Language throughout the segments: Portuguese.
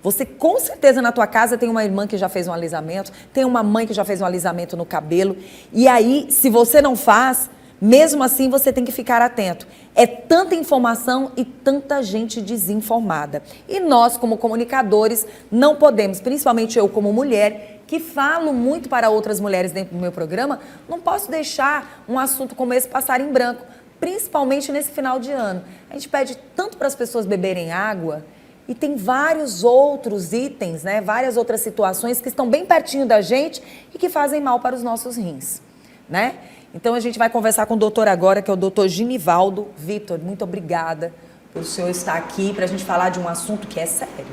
Você com certeza na tua casa tem uma irmã que já fez um alisamento, tem uma mãe que já fez um alisamento no cabelo. E aí, se você não faz, mesmo assim você tem que ficar atento. É tanta informação e tanta gente desinformada. E nós, como comunicadores, não podemos, principalmente eu como mulher, que falo muito para outras mulheres dentro do meu programa, não posso deixar um assunto como esse passar em branco, principalmente nesse final de ano. A gente pede tanto para as pessoas beberem água. E tem vários outros itens, né? Várias outras situações que estão bem pertinho da gente e que fazem mal para os nossos rins, né? Então a gente vai conversar com o doutor agora, que é o doutor Ginivaldo. Vitor, muito obrigada por o senhor estar aqui para a gente falar de um assunto que é sério.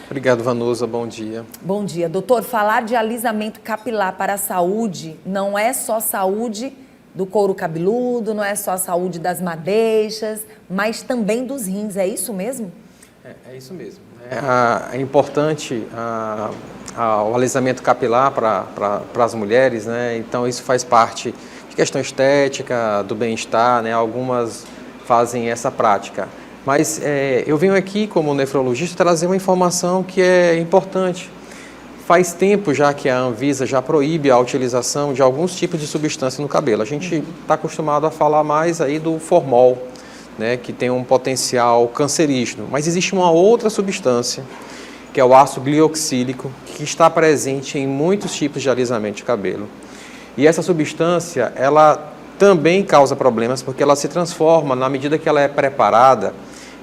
Obrigado, Vanusa. Bom dia. Bom dia. Doutor, falar de alisamento capilar para a saúde não é só saúde do couro cabeludo, não é só a saúde das madeixas, mas também dos rins, é isso mesmo? É isso mesmo. É importante o alisamento capilar para as mulheres, né? Então isso faz parte de questão estética, do bem-estar, né? Algumas fazem essa prática. Mas eu venho aqui como nefrologista trazer uma informação que é importante. Faz tempo já que a Anvisa já proíbe a utilização de alguns tipos de substância no cabelo. A gente está acostumado a falar mais aí do formol, né, que tem um potencial cancerígeno, mas existe uma outra substância, que é o ácido glioxílico, que está presente em muitos tipos de alisamento de cabelo. E essa substância, ela também causa problemas, porque ela se transforma na medida que ela é preparada,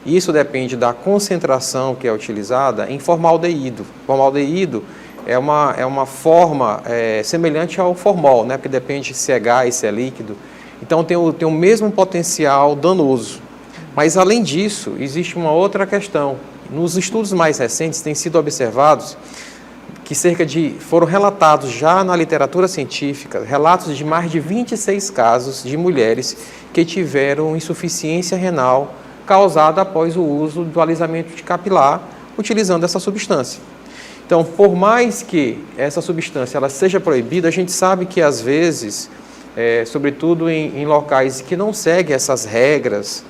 e isso depende da concentração que é utilizada, em formaldeído. Formaldeído é uma forma semelhante ao formol, né, porque depende se é gás, se é líquido. Então tem o mesmo potencial danoso. Mas além disso, existe uma outra questão. Nos estudos mais recentes tem sido observados que foram relatados já na literatura científica, relatos de mais de 26 casos de mulheres que tiveram insuficiência renal causada após o uso do alisamento de capilar utilizando essa substância. Então, por mais que essa substância ela seja proibida, a gente sabe que às vezes sobretudo em locais que não seguem essas regras,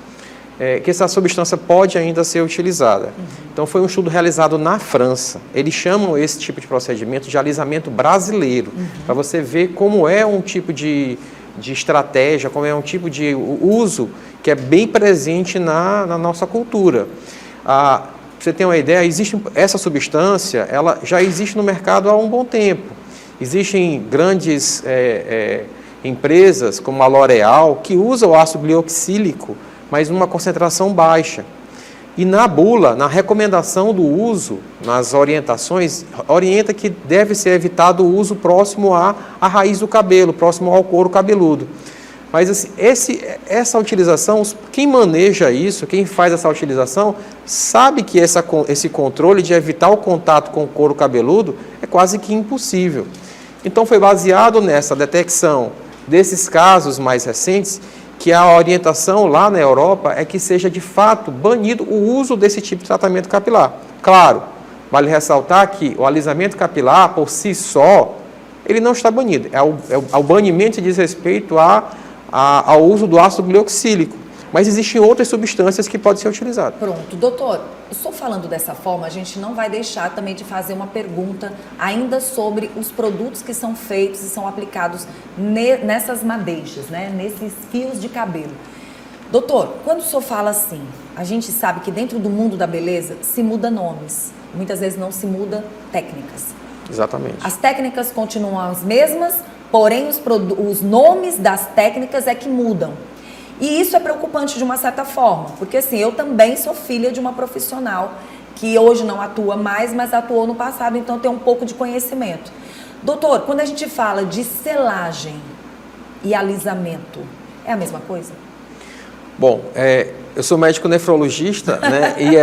que essa substância pode ainda ser utilizada. Então, foi um estudo realizado na França. Eles chamam esse tipo de procedimento de alisamento brasileiro, para você ver como é um tipo de estratégia, como é um tipo de uso que é bem presente na nossa cultura. Para você ter uma ideia, essa substância ela já existe no mercado há um bom tempo. Existem grandes empresas como a L'Oréal que usam o ácido glioxílico, mas numa concentração baixa. E na bula, na recomendação do uso, nas orientações, orienta que deve ser evitado o uso próximo à raiz do cabelo, próximo ao couro cabeludo. Mas assim, essa utilização, quem maneja isso, quem faz essa utilização, sabe que esse controle de evitar o contato com o couro cabeludo é quase que impossível. Então foi baseado nessa detecção desses casos mais recentes que a orientação lá na Europa é que seja de fato banido o uso desse tipo de tratamento capilar. Claro, vale ressaltar que o alisamento capilar por si só, ele não está banido. O banimento diz respeito ao uso do ácido glioxílico, mas existem outras substâncias que podem ser utilizadas. Pronto, doutor, eu estou falando dessa forma, a gente não vai deixar também de fazer uma pergunta ainda sobre os produtos que são feitos e são aplicados nessas madeixas, né, nesses fios de cabelo. Doutor, quando o senhor fala assim, a gente sabe que dentro do mundo da beleza se muda nomes, muitas vezes não se muda técnicas. Exatamente. As técnicas continuam as mesmas, porém os nomes das técnicas é que mudam. E isso é preocupante de uma certa forma, porque assim, eu também sou filha de uma profissional que hoje não atua mais, mas atuou no passado, então tem um pouco de conhecimento. Doutor, quando a gente fala de selagem e alisamento, é a mesma coisa? Bom, eu sou médico nefrologista, né, e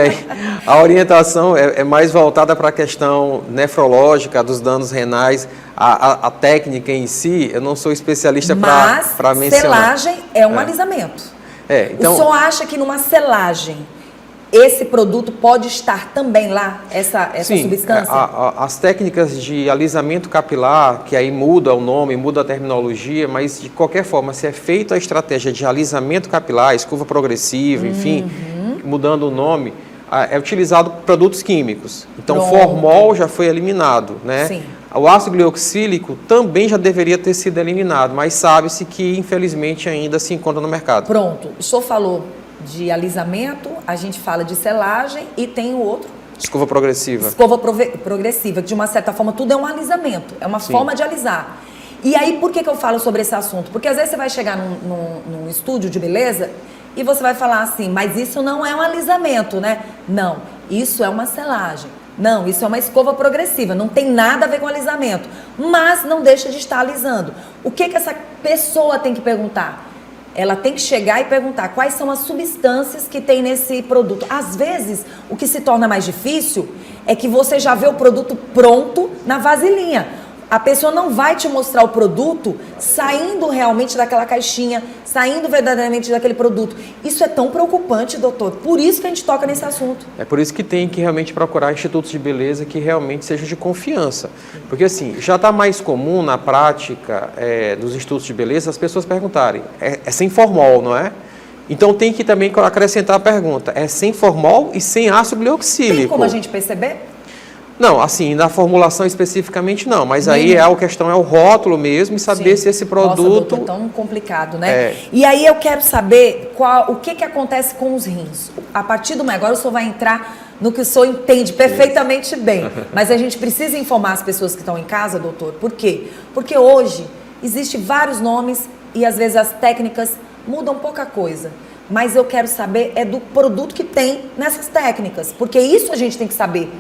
a orientação é mais voltada para a questão nefrológica, dos danos renais, a técnica em si, eu não sou especialista para mencionar. Mas selagem é um alisamento. Então, o senhor acha que numa selagem esse produto pode estar também lá, essa sim, substância? As técnicas de alisamento capilar, que aí muda o nome, muda a terminologia, mas de qualquer forma, se é feita a estratégia de alisamento capilar, escova progressiva, enfim, mudando o nome, é utilizado produtos químicos. Então, Pronto. formol já foi eliminado, né? Sim. O ácido glioxílico também já deveria ter sido eliminado, mas sabe-se que, infelizmente, ainda se encontra no mercado. Pronto. O senhor falou de alisamento, a gente fala de selagem e tem o outro. Escova progressiva. Escova progressiva, que de uma certa forma tudo é um alisamento, é uma forma de alisar. E aí, por que eu falo sobre esse assunto? Porque às vezes você vai chegar num estúdio de beleza e você vai falar assim, mas isso não é um alisamento, né? Não, isso é uma selagem. Não, isso é uma escova progressiva, não tem nada a ver com alisamento. Mas não deixa de estar alisando. O que essa pessoa tem que perguntar? Ela tem que chegar e perguntar quais são as substâncias que tem nesse produto. Às vezes, o que se torna mais difícil é que você já vê o produto pronto na vasilhinha. A pessoa não vai te mostrar o produto saindo realmente daquela caixinha, saindo verdadeiramente daquele produto. Isso é tão preocupante, doutor. Por isso que a gente toca nesse assunto. É por isso que tem que realmente procurar institutos de beleza que realmente sejam de confiança. Porque assim, já está mais comum na prática dos institutos de beleza as pessoas perguntarem, é sem formol, não é? Então tem que também acrescentar a pergunta, é sem formol e sem ácido glioxílico. Tem como a gente perceber? Não, assim, na formulação especificamente não, mas aí a questão é o rótulo mesmo e saber se esse produto... Nossa, doutor, é tão complicado, né? E aí eu quero saber o que acontece com os rins. A partir do momento, agora o senhor vai entrar no que o senhor entende perfeitamente bem, mas a gente precisa informar as pessoas que estão em casa, doutor. Por quê? Porque hoje existem vários nomes e às vezes as técnicas mudam pouca coisa. Mas eu quero saber do produto que tem nessas técnicas, porque isso a gente tem que saber.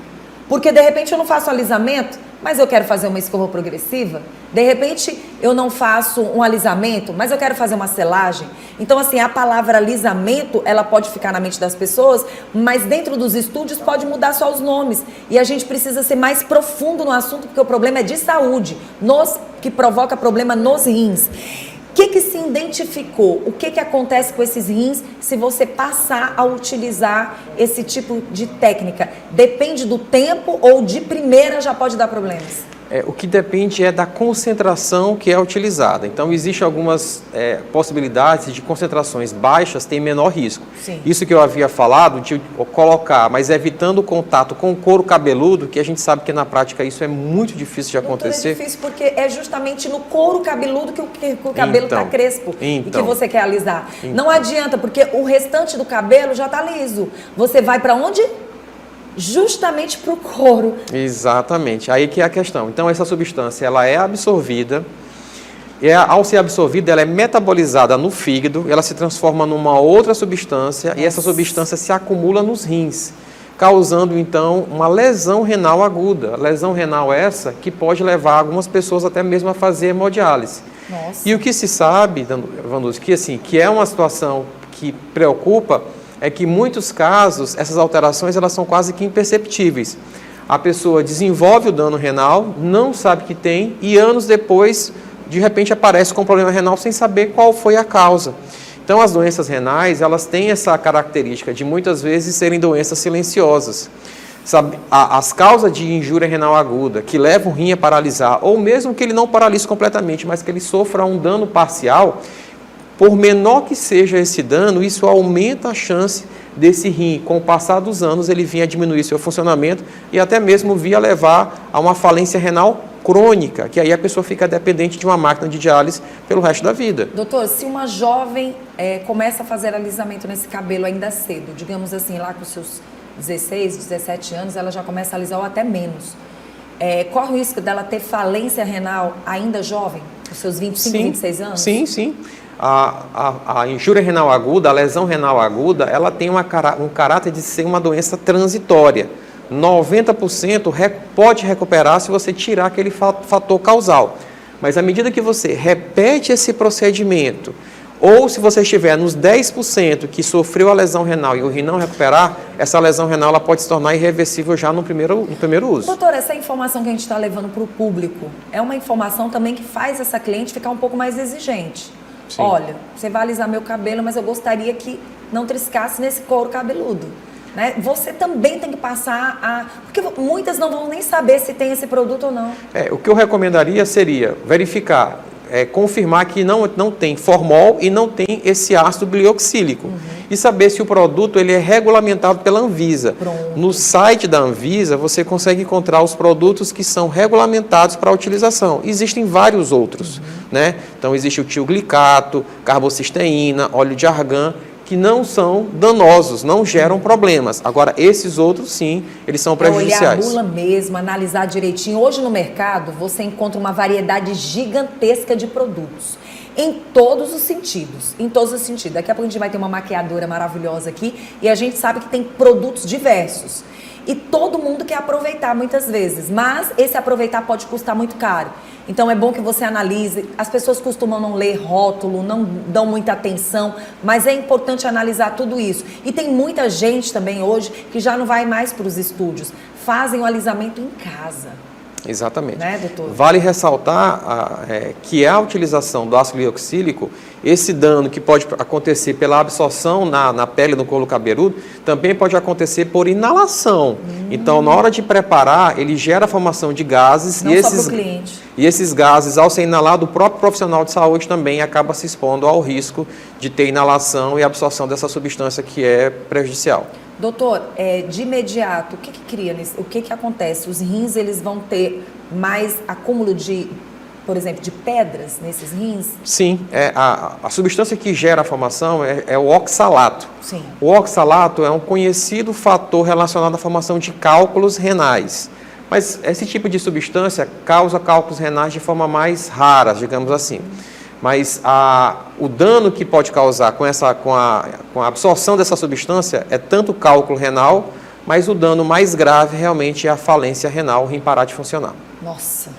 Porque de repente eu não faço alisamento, mas eu quero fazer uma escova progressiva. De repente eu não faço um alisamento, mas eu quero fazer uma selagem. Então assim, a palavra alisamento, ela pode ficar na mente das pessoas, mas dentro dos estúdios pode mudar só os nomes. E a gente precisa ser mais profundo no assunto, porque o problema é de saúde, que provoca problema nos rins. O que se identificou? O que acontece com esses rins se você passar a utilizar esse tipo de técnica? Depende do tempo ou de primeira já pode dar problemas? O que depende é da concentração que é utilizada. Então, existem algumas possibilidades de concentrações baixas tem menor risco. Sim. Isso que eu havia falado de colocar, mas evitando o contato com o couro cabeludo, que a gente sabe que na prática isso é muito difícil de acontecer. É difícil porque é justamente no couro cabeludo que o cabelo está crespo e que você quer alisar. Não adianta, porque o restante do cabelo já está liso. Você vai para onde? Justamente para o couro. Exatamente, aí que é a questão. Então essa substância ela é absorvida, e ao ser absorvida ela é metabolizada no fígado, ela se transforma numa outra substância. Nossa. E essa substância se acumula nos rins, causando então uma lesão renal aguda. Lesão renal essa que pode levar algumas pessoas até mesmo a fazer hemodiálise. Nossa. E o que se sabe, Vanus, que é uma situação que preocupa, é que em muitos casos essas alterações elas são quase que imperceptíveis. A pessoa desenvolve o dano renal, não sabe que tem e anos depois, de repente aparece com um problema renal sem saber qual foi a causa. Então as doenças renais, elas têm essa característica de muitas vezes serem doenças silenciosas. Sabe, as causas de injúria renal aguda, que levam o rim a paralisar, ou mesmo que ele não paralise completamente, mas que ele sofra um dano parcial, por menor que seja esse dano, isso aumenta a chance desse rim, com o passar dos anos, ele vir a diminuir seu funcionamento e até mesmo vir a levar a uma falência renal crônica, que aí a pessoa fica dependente de uma máquina de diálise pelo resto da vida. Doutor, se uma jovem começa a fazer alisamento nesse cabelo ainda cedo, digamos assim, lá com seus 16, 17 anos, ela já começa a alisar ou até menos, corre o risco dela ter falência renal ainda jovem, com seus 25, 26 anos? Sim, sim. A injúria renal aguda, a lesão renal aguda, ela tem um caráter de ser uma doença transitória. 90% pode recuperar se você tirar aquele fator causal. Mas à medida que você repete esse procedimento, ou se você estiver nos 10% que sofreu a lesão renal e o rim não recuperar, essa lesão renal ela pode se tornar irreversível já no primeiro uso. Doutor, essa informação que a gente está levando para o público é uma informação também que faz essa cliente ficar um pouco mais exigente. Sim. Olha, você vai alisar meu cabelo, mas eu gostaria que não triscasse nesse couro cabeludo. Né? Você também tem que passar porque muitas não vão nem saber se tem esse produto ou não. O que eu recomendaria seria verificar, confirmar que não tem formol e não tem esse ácido glioxílico. Uhum. e saber se o produto ele é regulamentado pela Anvisa. Pronto. No site da Anvisa, você consegue encontrar os produtos que são regulamentados para a utilização. Existem vários outros, né? Então, existe o tioglicato, carbocisteína, óleo de argan, que não são danosos, não geram problemas. Agora, esses outros, sim, eles são prejudiciais. Olhar a bula mesmo, analisar direitinho. Hoje no mercado, você encontra uma variedade gigantesca de produtos. Em todos os sentidos, em todos os sentidos. Daqui a pouco a gente vai ter uma maquiadora maravilhosa aqui e a gente sabe que tem produtos diversos. E todo mundo quer aproveitar muitas vezes, mas esse aproveitar pode custar muito caro. Então é bom que você analise. As pessoas costumam não ler rótulo, não dão muita atenção, mas é importante analisar tudo isso. E tem muita gente também hoje que já não vai mais para os estúdios, fazem o alisamento em casa. Exatamente. Né, doutor? Vale ressaltar que a utilização do ácido glioxílico, esse dano que pode acontecer pela absorção na pele do couro cabeludo, também pode acontecer por inalação. Então, na hora de preparar, ele gera a formação de gases. Não só para o cliente. E esses gases, ao ser inalado, o próprio profissional de saúde também acaba se expondo ao risco de ter inalação e absorção dessa substância que é prejudicial. Doutor, de imediato, o que cria nisso? O que acontece? Os rins, eles vão ter mais acúmulo de, por exemplo, de pedras nesses rins? Sim, a substância que gera a formação é o oxalato. Sim. O oxalato é um conhecido fator relacionado à formação de cálculos renais. Mas esse tipo de substância causa cálculos renais de forma mais rara, digamos assim. Mas o dano que pode causar com a absorção dessa substância é tanto o cálculo renal, mas o dano mais grave realmente é a falência renal, o rim parar de funcionar. Nossa!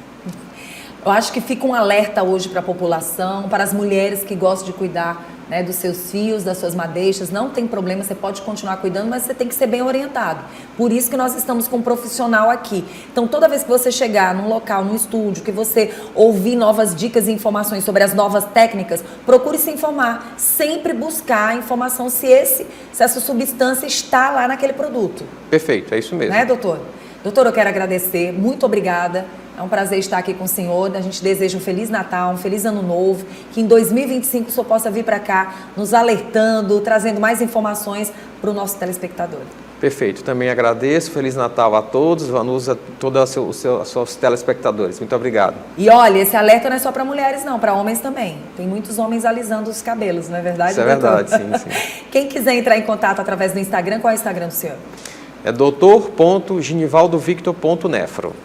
Eu acho que fica um alerta hoje para a população, para as mulheres que gostam de cuidar, né, dos seus fios, das suas madeixas. Não tem problema, você pode continuar cuidando, mas você tem que ser bem orientado. Por isso que nós estamos com um profissional aqui. Então, toda vez que você chegar num local, num estúdio, que você ouvir novas dicas e informações sobre as novas técnicas, procure se informar. Sempre buscar informação se essa substância está lá naquele produto. Perfeito, é isso mesmo. Né, doutor? Doutor, eu quero agradecer. Muito obrigada. É um prazer estar aqui com o senhor. A gente deseja um Feliz Natal, um Feliz Ano Novo. Que em 2025 o senhor possa vir para cá, nos alertando, trazendo mais informações para o nosso telespectador. Perfeito. Também agradeço. Feliz Natal a todos, Vanusa, todos os seus telespectadores. Muito obrigado. E olha, esse alerta não é só para mulheres, não. Para homens também. Tem muitos homens alisando os cabelos, não é verdade? Isso é verdade, sim. Quem quiser entrar em contato através do Instagram, qual é o Instagram do senhor? É doutor.ginivaldovictor.nefro.